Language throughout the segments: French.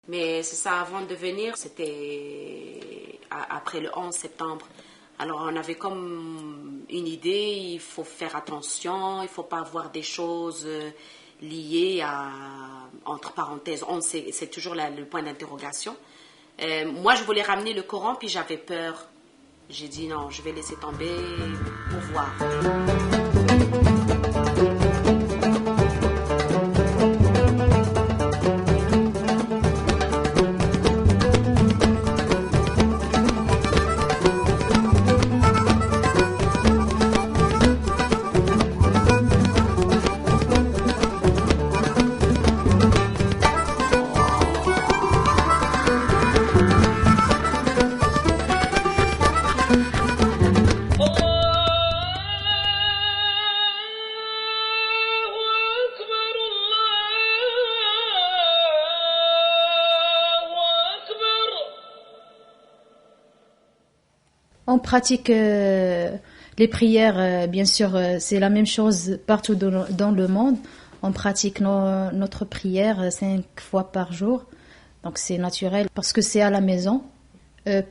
Mais c'est ça, avant de venir, c'était après le 11 septembre. Alors on avait comme une idée, il faut faire attention, il ne faut pas avoir des choses liées à, entre parenthèses, c'est toujours le point d'interrogation. Moi je voulais ramener le Coran, puis j'avais peur. J'ai dit non, je vais laisser tomber pour voir. On pratique les prières, bien sûr, c'est la même chose partout dans le monde. On pratique notre prière 5 fois par jour, donc c'est naturel parce que c'est à la maison.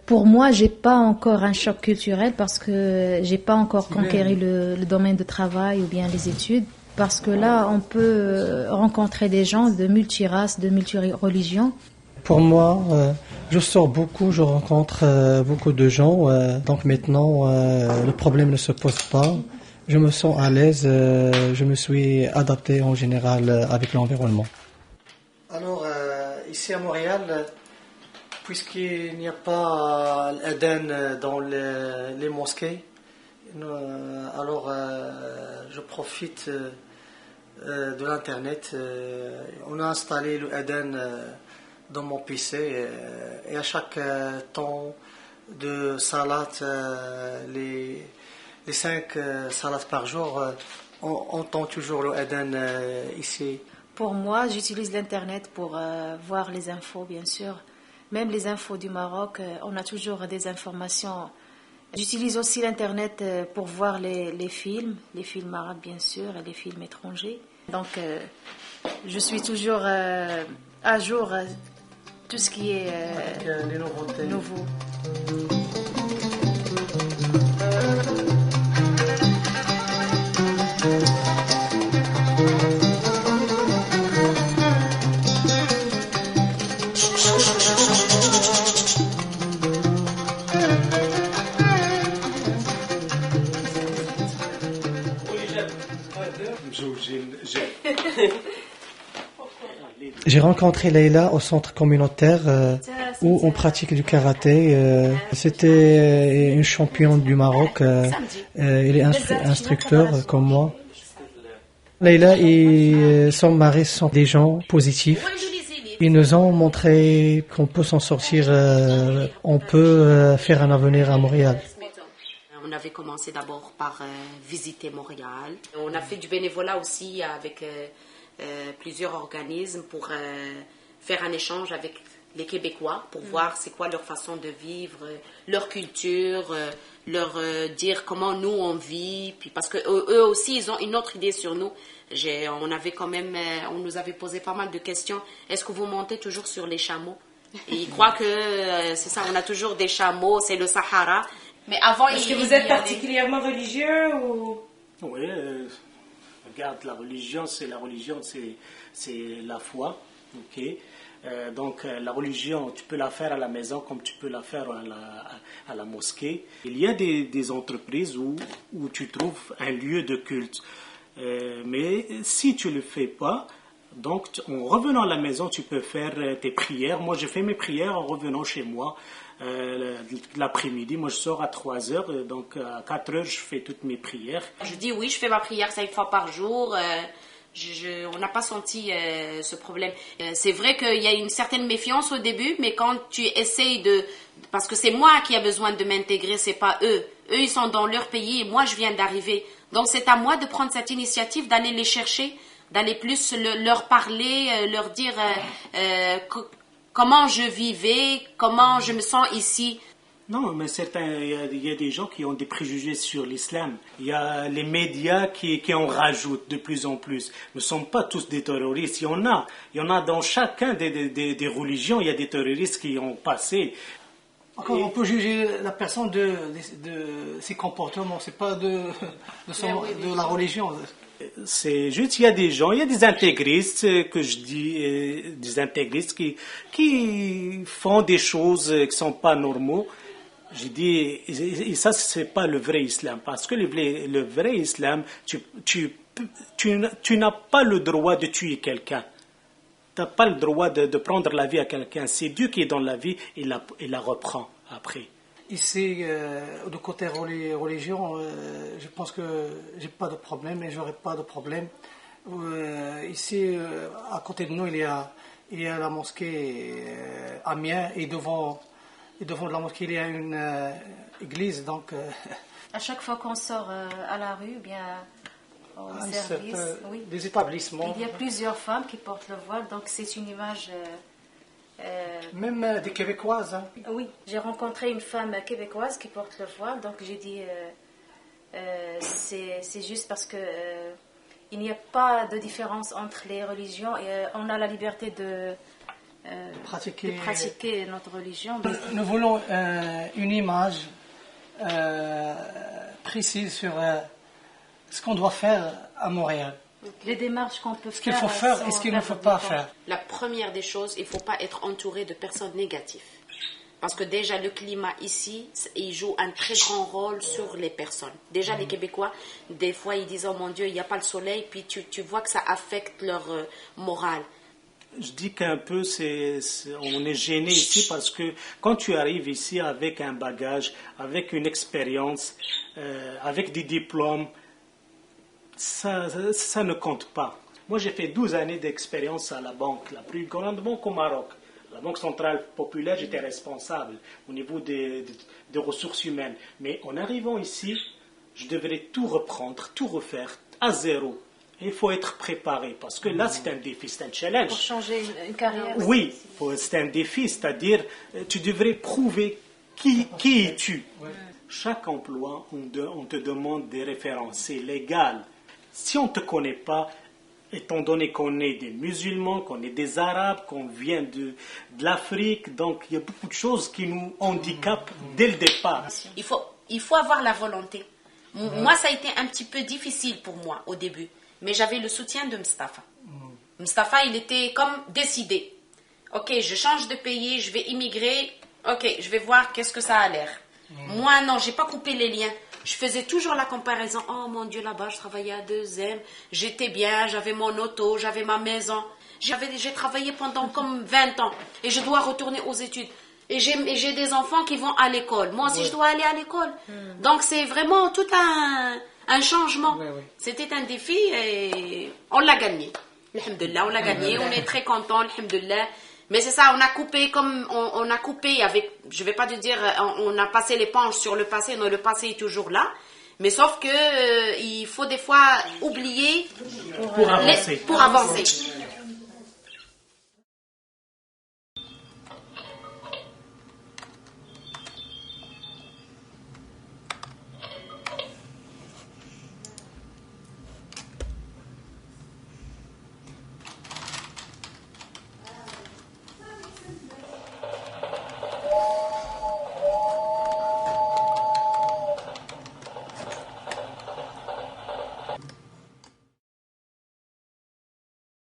Pour moi, j'ai pas encore un choc culturel parce que j'ai pas encore conquéri le domaine de travail ou bien les études. Parce que là, on peut rencontrer des gens de multiraces, de multireligions. Pour moi, je sors beaucoup, je rencontre beaucoup de gens. Donc maintenant, le problème ne se pose pas. Je me sens à l'aise, je me suis adapté en général avec l'environnement. Alors, ici à Montréal, puisqu'il n'y a pas l'Adhan dans les mosquées, alors je profite de l'Internet. On a installé le Adhan dans mon PC et à chaque temps de salat, les 5 salats par jour, on entend toujours le Adhan ici. Pour moi, j'utilise l'Internet pour voir les infos, bien sûr. Même les infos du Maroc, on a toujours des informations. J'utilise aussi l'Internet pour voir les films arabes, bien sûr, et les films étrangers. Donc, je suis toujours à jour. Tout ce qui est les nouveautés. Nouveau. J'ai rencontré Leïla au centre communautaire où on pratique du karaté. C'était une championne du Maroc. Elle est instructeur comme moi. Leïla et son mari sont des gens positifs. Ils nous ont montré qu'on peut s'en sortir, on peut faire un avenir à Montréal. On avait commencé d'abord par visiter Montréal. On a fait du bénévolat aussi avec plusieurs organismes pour faire un échange avec les Québécois pour voir c'est quoi leur façon de vivre, leur culture, leur dire comment nous on vit. Puis parce que eux aussi ils ont une autre idée sur nous. On nous avait posé pas mal de questions. Est-ce que vous montez toujours sur les chameaux? Et ils croient que c'est ça, on a toujours des chameaux, c'est le Sahara. Mais avant, est-ce que vous êtes particulièrement religieux ou? Oui, regarde, la religion, c'est la foi, ok. Donc la religion, tu peux la faire à la maison comme tu peux la faire à la mosquée. Il y a des entreprises où tu trouves un lieu de culte. Mais si tu ne le fais pas, donc en revenant à la maison, tu peux faire tes prières. Moi, je fais mes prières en revenant chez moi l'après-midi. Moi, je sors à 3 heures, donc à 4 heures, je fais toutes mes prières. Je dis oui, je fais ma prière 5 fois par jour. On n'a pas senti ce problème. C'est vrai qu'il y a une certaine méfiance au début, mais quand tu essayes parce que c'est moi qui ai besoin de m'intégrer, c'est pas eux. Eux, ils sont dans leur pays et moi, je viens d'arriver. Donc, c'est à moi de prendre cette initiative, d'aller les chercher, d'aller plus leur parler, leur dire comment je vivais, comment je me sens ici. Non, mais il y a des gens qui ont des préjugés sur l'islam. Il y a les médias qui en rajoutent de plus en plus. Nous ne sommes pas tous des terroristes. Il y en a dans chacun des religions, il y a des terroristes qui ont passé. Encore, on peut juger la personne de ses comportements, c'est pas de la religion. C'est juste, il y a des gens, il y a des intégristes, que je dis, des intégristes qui font des choses qui ne sont pas normaux. Je dis, et ça, c'est pas le vrai islam. Parce que le vrai islam, tu n'as pas le droit de tuer quelqu'un. Tu n'as pas le droit de prendre la vie à quelqu'un. C'est Dieu qui est dans la vie et la reprend après. Ici, de côté religion, je pense que j'ai pas de problème et j'aurai pas de problème. Ici, à côté de nous, il y a la mosquée Amiens et devant la mosquée, il y a une église. Donc, À chaque fois qu'on sort à la rue, bien au service, oui, des établissements. il y a plusieurs femmes qui portent le voile, donc c'est une image. Même des Québécoises. Hein. Oui, j'ai rencontré une femme québécoise qui porte le voile, donc j'ai dit c'est juste parce que il n'y a pas de différence entre les religions et on a la liberté de pratiquer notre religion. Nous voulons une image précise sur ce qu'on doit faire à Montréal. Les démarches qu'on peut faire. Ce qu'il faut faire et ce qu'il ne faut pas faire. La première des choses, il ne faut pas être entouré de personnes négatives. Parce que déjà, le climat ici, il joue un très grand rôle sur les personnes. Déjà, les Québécois, des fois, ils disent « Oh mon Dieu, il n'y a pas le soleil », puis tu vois que ça affecte leur morale. Je dis qu'un peu, on est gêné ici parce que quand tu arrives ici avec un bagage, avec une expérience, avec des diplômes, ça ne compte pas. Moi, j'ai fait 12 années d'expérience à la banque, la plus grande banque au Maroc. La Banque centrale populaire, j'étais responsable au niveau des ressources humaines. Mais en arrivant ici, je devrais tout reprendre, tout refaire à zéro. Il faut être préparé parce que là, c'est un défi, c'est un challenge. Pour changer une carrière. Oui, c'est un défi, c'est-à-dire tu devrais prouver qui es-tu. Chaque emploi, on te demande des références, c'est légal. Si on ne te connaît pas, étant donné qu'on est des musulmans, qu'on est des arabes, qu'on vient de l'Afrique, donc il y a beaucoup de choses qui nous handicapent dès le départ. Il faut avoir la volonté. Moi, ça a été un petit peu difficile pour moi au début, mais j'avais le soutien de Mustapha. Mustapha, il était comme décidé. Ok, je change de pays, je vais immigrer. Ok, je vais voir qu'est-ce que ça a l'air. Moi, non, j'ai pas coupé les liens. Je faisais toujours la comparaison. Oh mon Dieu, là-bas, je travaillais à 2M. J'étais bien, j'avais mon auto, j'avais ma maison. J'ai travaillé pendant comme 20 ans. Et je dois retourner aux études. Et j'ai des enfants qui vont à l'école. Moi aussi, je dois aller à l'école. Donc, c'est vraiment tout un changement. C'était un défi et on l'a gagné. Alhamdulillah, on l'a gagné. On est très contents, alhamdulillah. Mais c'est ça, on a coupé comme on a coupé avec, je vais pas te dire, on a passé l'éponge sur le passé, non, le passé est toujours là. Mais sauf que il faut des fois oublier pour avancer. Pour avancer.